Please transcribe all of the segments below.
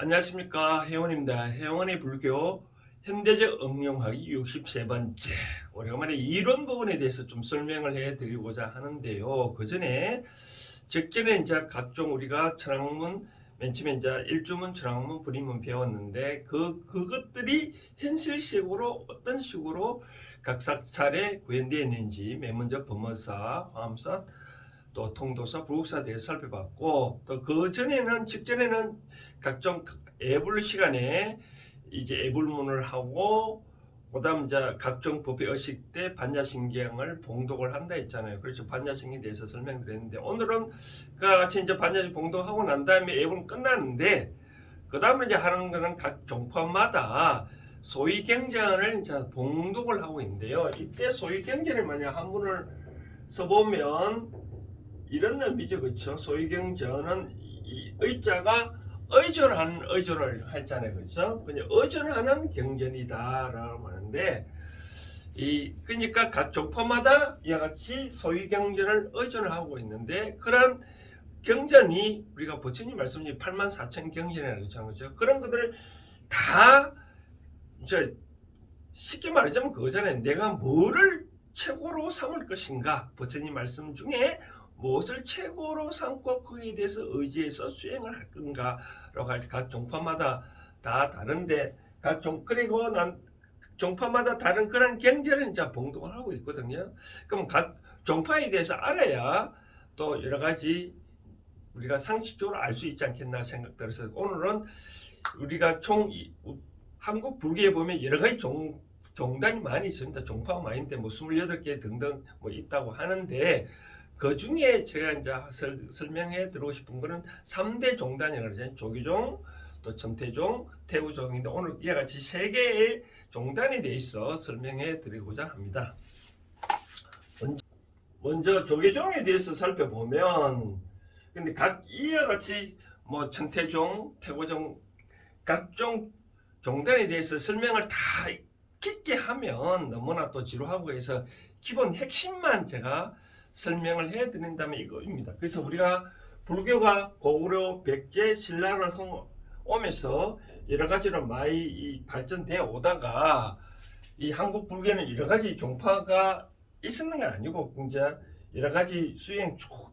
안녕하십니까, 혜원입니다. 혜원의 불교 현대적 응용하기 63번째. 오래간만에 이론 부분에 대해서 좀 설명을 해드리고자 하는데요. 그 전에 적전에 이제 각종 우리가 천학문, 맨 처음에 이제 일주문, 천학문, 불인문 배웠는데 그것들이 현실식으로 어떤 식으로 각 사찰에 구현되어 있는지 맨 먼저 범어사, 화엄사, 또 통도사, 불국사 대해서 살펴봤고, 또 그 전에는 직전에는 각종 애불 시간에 이제 애불문을 하고, 그다음 이제 각종 법의 의식 때 반야신경을 봉독을 한다 했잖아요. 그래서 반야신경에 대해서 설명드렸는데, 오늘은 그와 같이 이제 반야신 봉독하고 난 다음에 애불은 끝나는데, 그 다음에 이제 하는 거는 각 종파마다 소위 경전을 이제 봉독을 하고 있는데요. 이때 소위 경전을 만약 한문을 써보면 이런 의미죠, 그렇죠? 소위경전은 이 의자가 의존하는 의존을 했잖아요, 그렇죠? 그냥 의존하는 경전이다라고 하는데, 그러니까 각 종파마다 이와 같이 소위경전을 의존을 하고 있는데, 그런 경전이 우리가 부처님 말씀이 84,000 경전이라고 했잖아요, 그렇죠? 그런 것들을 다 이제 쉽게 말하자면 그거잖아요. 내가 뭐를 최고로 삼을 것인가? 부처님 말씀 중에 무엇을 최고로 삼고 거기에 대해서 의지해서 수행을 할 건가라고 할 각 종파마다 다 다른데 그리고 난 종파마다 다른 그런 경전을 이제 봉독을 하고 있거든요. 그럼 각 종파에 대해서 알아야 또 여러 가지 우리가 상식적으로 알 수 있지 않겠나 생각들어서 오늘은 우리가 한국 불교에 보면 여러 가지 종단이 많이 있습니다. 종파가 많이 있는데 뭐 28개 등등 뭐 있다고 하는데, 그 중에 제가 이제 설명해 드리고 싶은 거는 3대 종단이라고 하잖아요. 조기종, 또 천태종, 태우종인데 오늘 이와 같이 3개의 종단에 대해서 설명해 드리고자 합니다. 먼저 조계종에 대해서 살펴보면, 근데 각 이와 같이 뭐 천태종, 태고종 각종 종단에 대해서 설명을 다 깊게 하면 너무나 또 지루하고 해서 기본 핵심만 제가 설명을 해드린다면 이거입니다. 그래서 우리가 불교가 고구려, 백제, 신라를 오면서 여러 가지로 많이 발전되어 오다가 이 한국 불교는 여러 가지 종파가 있었는 건 아니고 이제 여러 가지 수행 쭉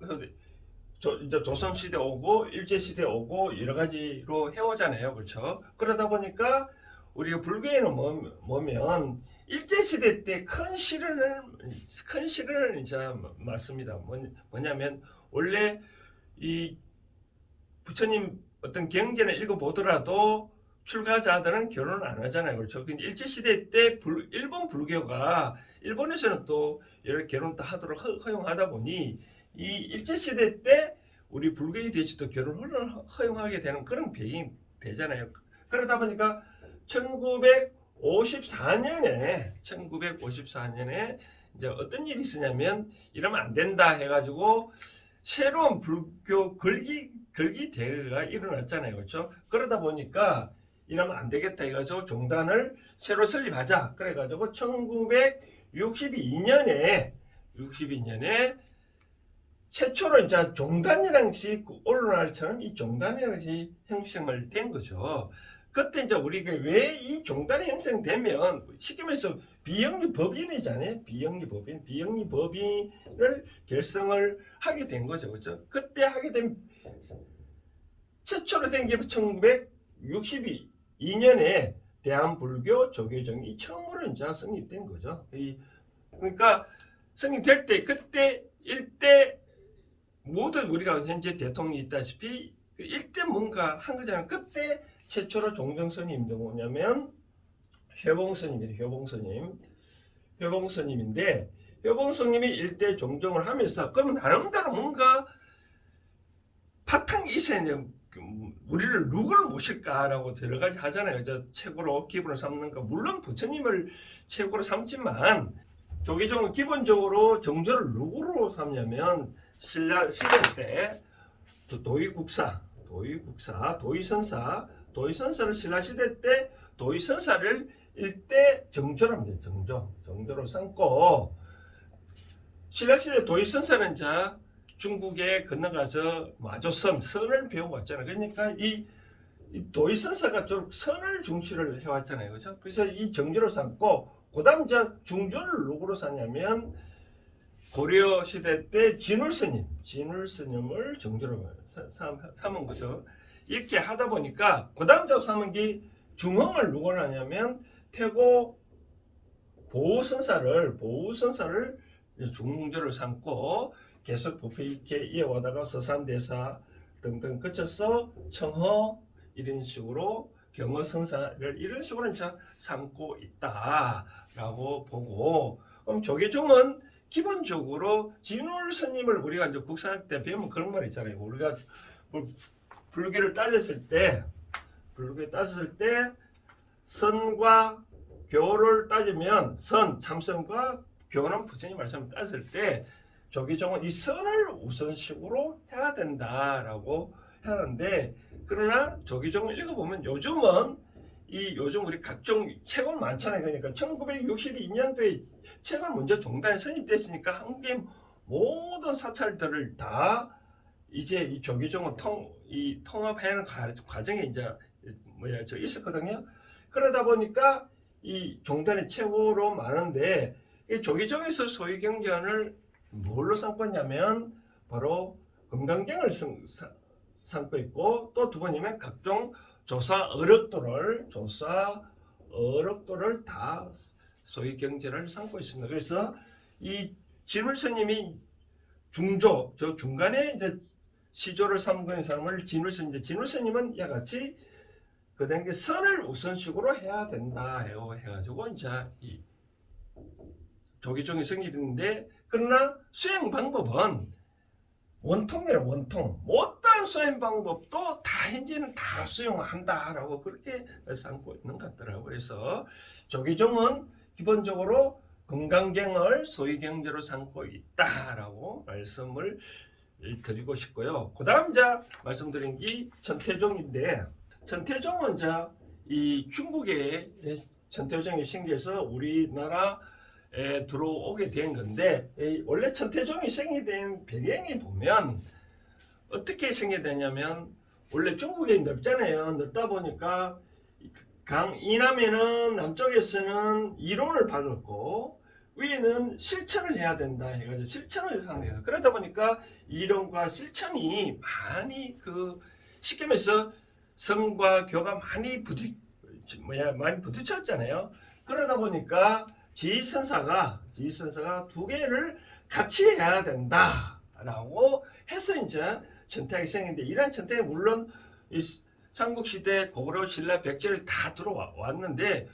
이제 조선 시대 오고 일제 시대 오고 여러 가지로 해오잖아요, 그렇죠? 그러다 보니까 우리가 불교에는 뭐면 일제 시대 때 큰 시련을 이제 맞습니다. 뭐냐면 원래 이 부처님 어떤 경전을 읽어보더라도 출가자들은 결혼을 안 하잖아요, 그렇죠? 근데 일제 시대 때 일본 불교가 일본에서는 또 여러 결혼 다 하도록 허용하다 보니 이 일제 시대 때 우리 불교에 대해서도 결혼을 허용하게 되는 그런 배경이 되잖아요. 그러다 보니까 1954년에 이제 어떤 일이 있었냐면 이러면 안 된다 해가지고 새로운 불교 걸기 대회가 일어났잖아요, 그렇죠? 그러다 보니까 이러면 안 되겠다 해가지고 종단을 새로 설립하자. 그래가지고 1962년에 최초로 이제 종단이라는 것이 오늘날처럼 이 종단이라는 것이 형성을 된 거죠. 그때 이제 우리가 왜 이 종단이 형성되면 쉽게 말해서 비영리 법인이잖아요. 비영리 법인을 결성을 하게 된 거죠, 그렇죠? 그때 하게 된 최초로 된 게 1962년에 대한불교 조계종이 처음으로 이제 성립된 거죠. 그러니까 성립될 때 그때 일대 모든 우리가 현재 대통령이 있다시피 일대 뭔가 한 거잖아요. 그때 최초로 종정스님이 뭐냐면 효봉스님인데 효봉스님이 일대 종정을 하면서 그럼 나름대로 뭔가 바탕이 있어야 돼요. 우리를 누구를 모실까라고 여러 가지 하잖아요. 최고로 기본을 삼는 거. 물론 부처님을 최고로 삼지만 조계종은 기본적으로 정조를 누구로 삼냐면 신라 시대 때 도의선사를 신라 시대 때 도의선사를 일대 정조로 합니다. 정조로 삼고 신라 시대 도의선사는 자 중국에 건너가서 마조선을 배우고 왔잖아요. 그러니까 이 이 도의선사가 좀 선을 중시를 해왔잖아요, 그렇죠? 그래서 이 정조를 삼고 그다음 저 중조를 누구로 삼냐면 고려 시대 때 진울 스님을 정조로 삼은 거죠. 이렇게 하다 보니까 그다음 저 삼은 게 중흥을 누구로 하냐면 태고 보우선사를 중조를 삼고 계속 부패 있게 이어오다가 서산대사 등등 거쳐서 청허 이런 식으로 경허선사를 이런 식으로 이제 삼고 있다라고 보고, 그럼 조계종은 기본적으로 진울 스님을 우리가 이제 국사학 때 배우면 그런 말 있잖아요. 우리가 불교를 따졌을 때 선과 교를 따지면 참선과 교는 부처님 말씀을 따질 때 조계종은 이 선을 우선식으로 해야 된다라고 하는데, 그러나 조계종을 읽어보면 요즘 우리 각종 책은 많잖아요. 그러니까 1962년도에 책을 먼저 종단에 선입됐으니까 한국의 모든 사찰들을 다 이제 이 조계종을 통합하는 과정에 이제 있었거든요. 그러다 보니까 이 종단의 최고로 많은데, 이 조계종에서 소위경전을 뭘로 삼고있냐면 바로 금강경을 삼고 있고, 또 두 번이면 각종 조사 어록도를 다 소위경전을 삼고 있습니다. 그래서 이 진울 스님이 중간에 이제 시조를 삼고 있는 사람을 진울 스님은 이와 같이 그 다음에 선을 우선식으로 해야 된다 해가지고 이제 이 조계종이 성립했는데, 그러나 수행 방법은 원통이에요. 원통. 어떤 수행 방법도 다 현재는 다 수용한다라고 그렇게 삼고 있는 것 같더라고요. 그래서 조계종은 기본적으로 금강경을 소위경제로 삼고 있다라고 말씀을 드리고 싶고요. 그 다음 말씀드린 게 천태종인데, 천태종은 이 중국에 천태종이 생겨서 우리나라에 들어오게 된 건데, 원래 천태종이 생겨된 배경이 보면 어떻게 생겨되냐면, 원래 중국이 넓잖아요. 넓다 보니까 강 이남에는 남쪽에서는 이론을 받았고 위에는 실천을 해야 된다 해가지고 실천을 상대해요. 그러다 보니까 이론과 실천이 많이 쉽게 말해서 성과 교가 많이 부딪혔잖아요. 그러다 보니까 지선사가 두 개를 같이 해야 된다라고 해서 이제 천태학이 생겼는데, 이런 천태학이 물론 삼국시대 고구려 신라 백제를 다 들어왔는데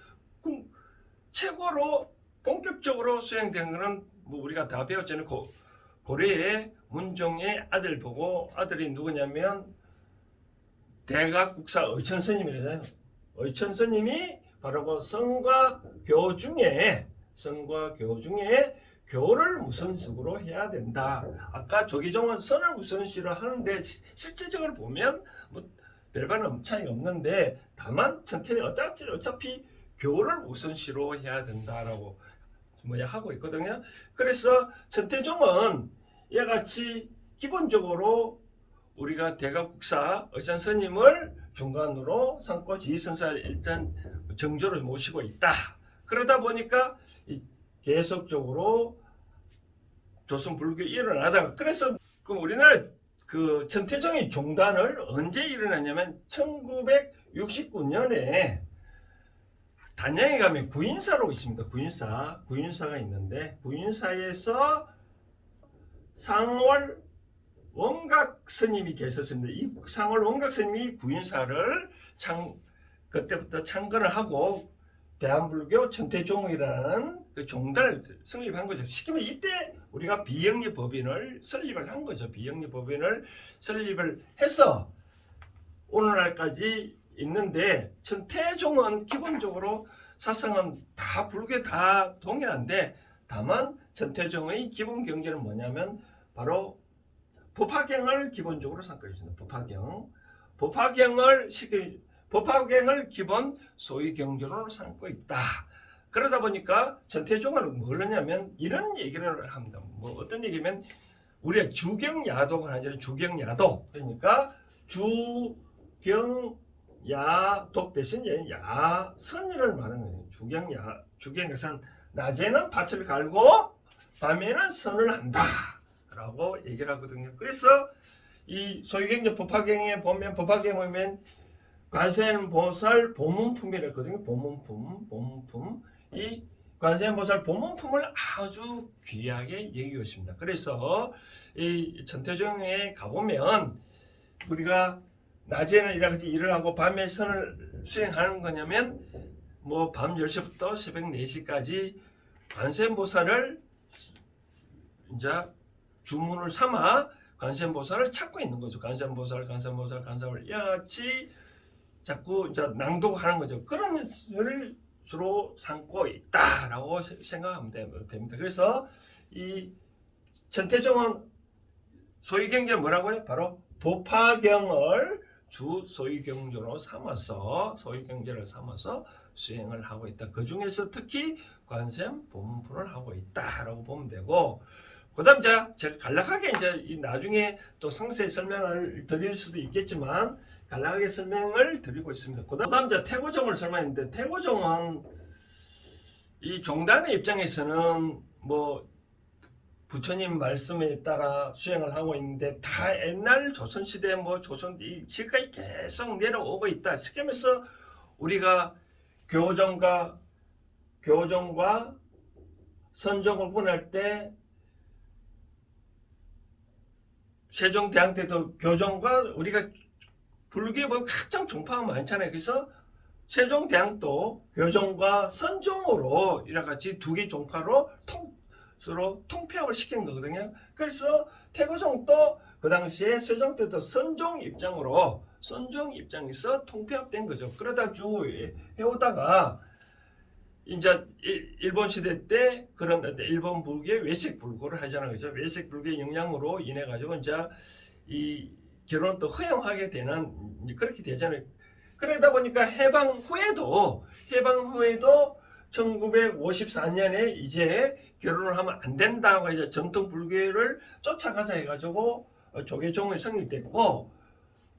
최고로 본격적으로 수행된 것은 우리가 다 배웠잖아요. 고려의 문종의 아들 보고, 아들이 누구냐면 대각국사 의천스님이잖아요. 의천스님이 바로 그 성과 교 중에 교를 우선식으로 해야 된다. 아까 조계종은 선을 우선식으로 하는데 실질적으로 보면 별반 차이가 없는데, 다만 천태는 어차피 교를 우선시로 해야 된다라고 하고 있거든요. 그래서 천태종은 이와 같이 기본적으로 우리가 대각국사 의천스님을 중간으로 삼고 지휘선사를 일단 정조를 모시고 있다. 그러다 보니까 계속적으로 조선 불교 일어나다가, 그래서 우리나라 천태종의 종단을 언제 일어났냐면 1969년에 단양에 가면 구인사로 있습니다. 구인사가 있는데, 구인사에서 상월 원각 스님이 계셨습니다. 이 상월 원각 스님이 구인사를 그때부터 창건을 하고 대한불교 천태종이라는 종단을 설립한 거죠. 쉽게 말하면 이때 우리가 비영리법인을 설립을 한 거죠. 비영리법인을 설립을 해서 오늘날까지 있는데, 천태종은 기본적으로 사상은 다 불교 다 동일한데, 다만 천태종의 기본 경제는 뭐냐면 바로 법화경을 기본적으로 삼고 있습니다. 법화경을 기본 소위 경제로 삼고 있다. 그러다 보니까 천태종은 뭘 하냐면 이런 얘기를 합니다. 어떤 얘기면 우리가 주경야도가 아니라 주경야도, 그러니까 주경야도를 야독 대신 야선이를 말하는 거예요. 주경야산 낮에는 밭을 갈고 밤에는 선을 한다라고 얘기를 하거든요. 그래서 이 소유경제 법화경에 보면 관세음보살 보문품이랬거든요. 보문품. 이 관세음보살 보문품을 아주 귀하게 여기고 있습니다. 그래서 이 천태종에 가보면 우리가 낮에는 이렇게 일을 하고 밤에 선을 수행하는 거냐면 뭐 밤 10시부터 새벽 4시까지 관세음보살을 이제 주문을 삼아 관세음보살을 찾고 있는 거죠. 관세음보살 이같이 자꾸 이제 낭독하는 거죠. 그런 것을 주로 삼고 있다라고 생각하면 됩니다. 그래서 이 천태종은 소유경제 뭐라고요? 바로 법화경을 주 소유경제로 삼아서 수행을 하고 있다. 그 중에서 특히 관세음 보문품을 하고 있다라고 보면 되고, 그다음 제가 간략하게 이제 나중에 또 상세히 설명을 드릴 수도 있겠지만 간략하게 설명을 드리고 있습니다. 그다음 이제 태고종을 설명했는데, 태고종은 이 종단의 입장에서는 뭐 부처님 말씀에 따라 수행을 하고 있는데 다 옛날 조선시대 지금까지 계속 내려오고 있다. 쉽게 말해서 우리가 교종과 선종을 분할 때 세종대왕 때도 교종과 우리가 불교에 보면 각종 종파가 많잖아요. 그래서 세종대왕도 교종과 선종으로 이렇게같이 두 개 종파로 서로 통폐합을 시킨 거거든요. 그래서 태고종도 그 당시에 세종 때도 선종 입장에서 통폐합된 거죠. 그러다 쭉 해오다가 이제 일본 시대 때 그런 일본 불교의 외식 불교를 하잖아요. 그죠? 외식 불교의 영향으로 인해 가지고 이제 이 결혼도 허용하게 되는 그렇게 되잖아요. 그러다 보니까 해방 후에도 1954년에 이제 결혼을 하면 안 된다고 이제 전통 불교를 쫓아가자 해가지고 조계종이 성립됐고,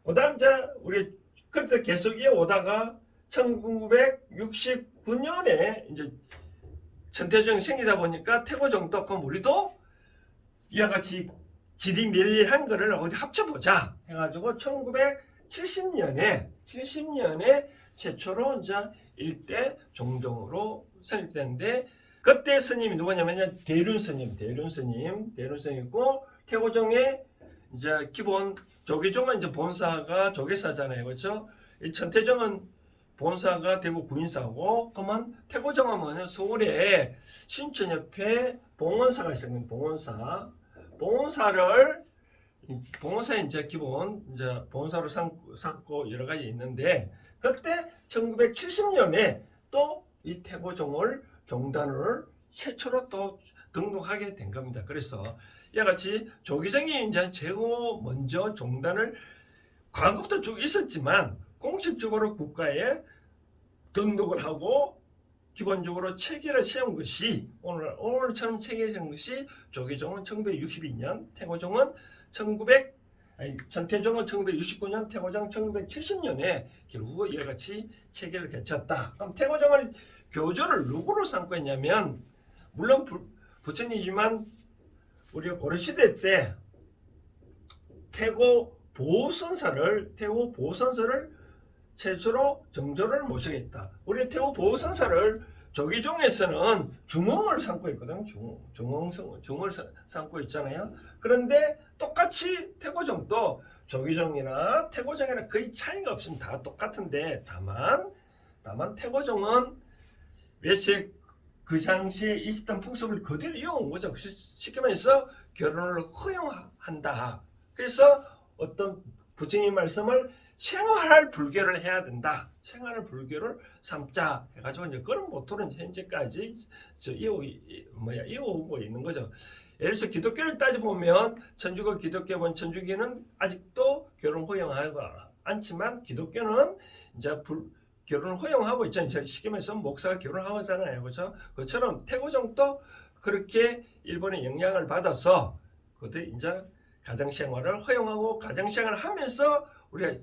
그다음 이제 우리 그때 계속 이어오다가 1969년에 이제 천태종이 생기다 보니까 태고종도 그럼 우리도 이와 같이 지리멸리한 거를 어디 합쳐보자 해가지고 1970년에 최초로 이제 일대 종종으로 설립됐는데, 그때 스님이 누구냐면 대륜 스님이고, 태고종의 이제 기본 조계종은 이제 본사가 조계사잖아요, 그렇죠? 이 천태종은 본사가 대구 구인사고, 그러면 태고종은 뭐냐, 서울에 신천 옆에 봉원사가 있었거든요. 봉원사에 이제 기본 이제 봉사로 삼고 여러 가지 있는데, 그때 1970년에 또 이 태고종을 종단을 최초로 또 등록하게 된 겁니다. 그래서 이와 같이 조계종이 이제 최고 먼저 종단을 과거부터 쭉 있었지만 공식적으로 국가에 등록을 하고 기본적으로 체계를 세운 것이 오늘처럼 체계된 것이 조계종은 1962년, 천태종은 1969년, 태고종 1970년에 결국 이와 같이 체계를 갖췄다. 그럼 태고종을 교조를 누구로 삼고 있냐면, 물론 부처님이지만 우리가 고려시대 때 태고 보선사를 최초로 정조를 모시겠다. 우리 태고 보선사를 조계종에서는 중흥을 삼고 있거든. 중흥을 삼고 있잖아요. 그런데 똑같이 태고종도 조계종이나 태고종이나 거의 차이가 없습니다. 다 똑같은데 다만 태고종은 외식 그 당시에 있었던 풍습을 그대로 이어온 거죠. 쉽게 말해서 결혼을 허용한다. 그래서 어떤 부처님 말씀을 생활할 불교를 해야 된다. 생활할 불교를 삼자 해가지고 이제 그런 모토는 현재까지 이어오고 있는 거죠. 예를 들어서 기독교를 따져보면 천주교 기독교는 천주교는 아직도 결혼 허용하지 않지만 기독교는 이제 결혼을 허용하고 있잖아요. 쉽게 말해서 목사가 결혼하고 있잖아요. 그렇죠? 그처럼 태고종도 그렇게 일본의 영향을 받아서 그때 이제 가정생활을 허용하고 가정생활을 하면서 우리가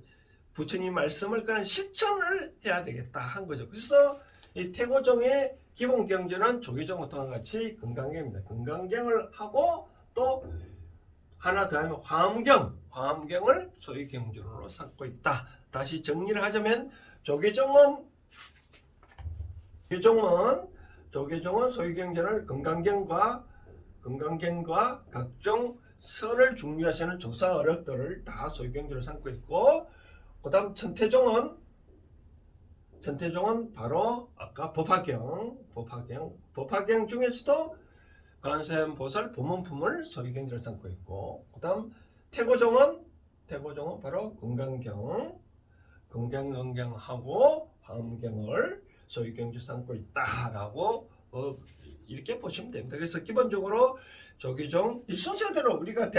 부처님 말씀을 그냥 실천을 해야 되겠다 한 거죠. 그래서 이 태고종의 기본 경전은 조계종 어떤 같이 금강경입니다. 금강경을 하고 또 하나 더 하면 화엄경을 소위 경전으로 삼고 있다. 다시 정리를 하자면 조계종은 소위 경전을 금강경과 각종 선을 중요하시는 조사 어력들을 다 소위 경전으로 삼고 있고, 그다음 천태종은 바로 아까 법화경 중에서도 관세음보살 법문품을 소위 경전을 삼고 있고, 그다음 태고종은 바로 금강경하고 화엄경을 소위 경전을 삼고 있다라고 이렇게 보시면 됩니다. 그래서 기본적으로 조계종 이 순서대로 우리가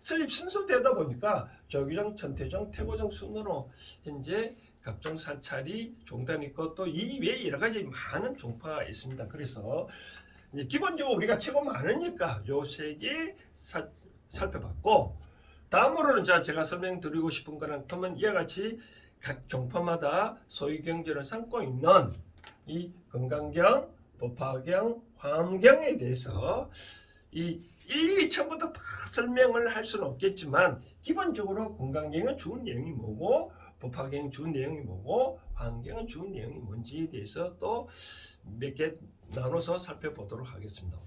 설립 순서되다 보니까 조계종, 천태종, 태고종 순으로 현재 각종 사찰이 종단이 있고 또 이 외에 여러 가지 많은 종파가 있습니다. 그래서 이제 기본적으로 우리가 최고 많으니까 요 세 개 살펴봤고, 다음으로는 제가 설명드리고 싶은 거는 그러면 이와 같이 각 종파마다 소위 경전을 삼고 있는 이 금강경, 법화경, 화엄경에 대해서 이 일일이 처음부터 다 설명을 할 수는 없겠지만, 기본적으로 금강경은 주는 내용이 뭐고, 법화경 주는 내용이 뭐고, 화엄경은 주는 내용이 뭔지에 대해서 또 몇 개 나눠서 살펴보도록 하겠습니다.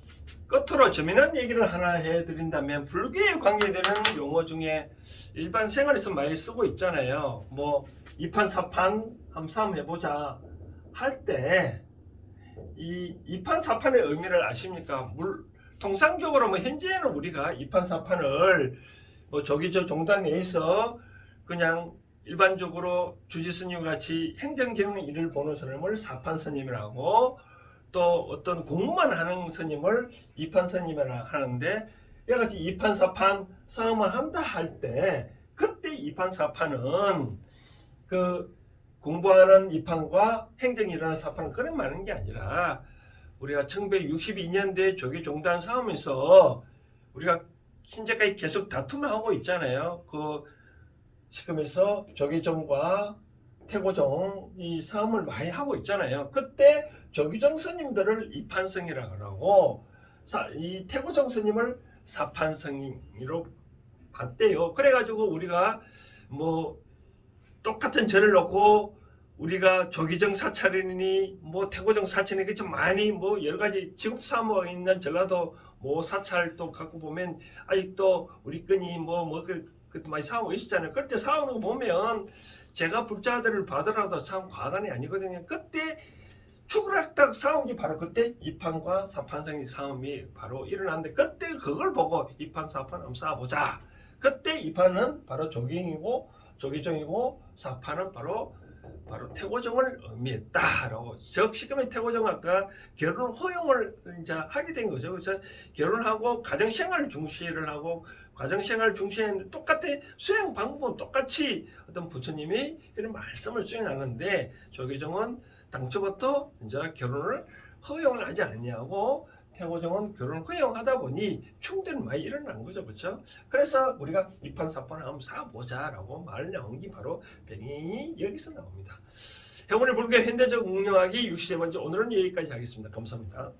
끝으로 재미난 얘기를 하나 해드린다면, 불교에 관계되는 용어 중에 일반 생활에서 많이 쓰고 있잖아요. 뭐 이판사판 한번 해보자 할 때 이 이판사판의 의미를 아십니까? 통상적으로 현재는 우리가 이판사판을 뭐 조기조 종단 내에서 그냥 일반적으로 주지스님 같이 행정적인 일을 보는 스님을 사판스님이라고, 또 어떤 공부만 하는 스님을 이판스님이라 하는데, 이같이 이판사판 싸움을 한다 할 때 그때 이판사판은 그 공부하는 이판과 행정이 일어나는 사판은 그런 많은 게 아니라, 우리가 1962년대 조계종단 싸움에서 우리가 현재까지 계속 다툼을 하고 있잖아요. 그 시점에서 조계종과 태고종이 싸움을 많이 하고 있잖아요. 그때 조계종 스님들을 이판성이라고 하고 이 태고종 스님을 사판성으로 봤대요. 그래가지고 우리가 뭐 똑같은 절을 놓고 우리가 조계종 사찰이니 뭐 태고종 사찰이니 좀 많이 뭐 여러 가지 지금 싸움하고 있는 전라도 뭐 사찰도 갖고 보면 아직도 우리 끈이 그때 많이 싸우고 있었잖아요. 그때 싸우는 거 보면 제가 불자들을 받으라도 참 과간이 아니거든요. 그때 추그락딱 싸운 게 바로 그때 이판과 사판성의 싸움이 바로 일어났는데, 그때 그걸 보고 이판 사판 한번 싸워보자. 그때 이판은 바로 조계종이고 사판은 바로 태고종을 의미했다라고. 즉 시금의 태고종 아까 결혼 허용을 이제 하게 된 거죠. 그래서 결혼하고 가정생활을 중시를 하고 가정생활을 중시했는데 똑같아. 수행 방법은 똑같이 어떤 부처님이 이런 말씀을 수행하는데, 조계종은 당초부터 이제 결혼을 허용을 하지 않냐고, 태고종은 결혼 허용하다 보니 충돌이 많이 일어난 거죠. 그렇죠? 그래서 우리가 이판사판 한번 싸보자라고 말 나온 게 바로 배경이 여기서 나옵니다. 해원의 불교 현대적 응용하기 63번째, 오늘은 여기까지 하겠습니다. 감사합니다.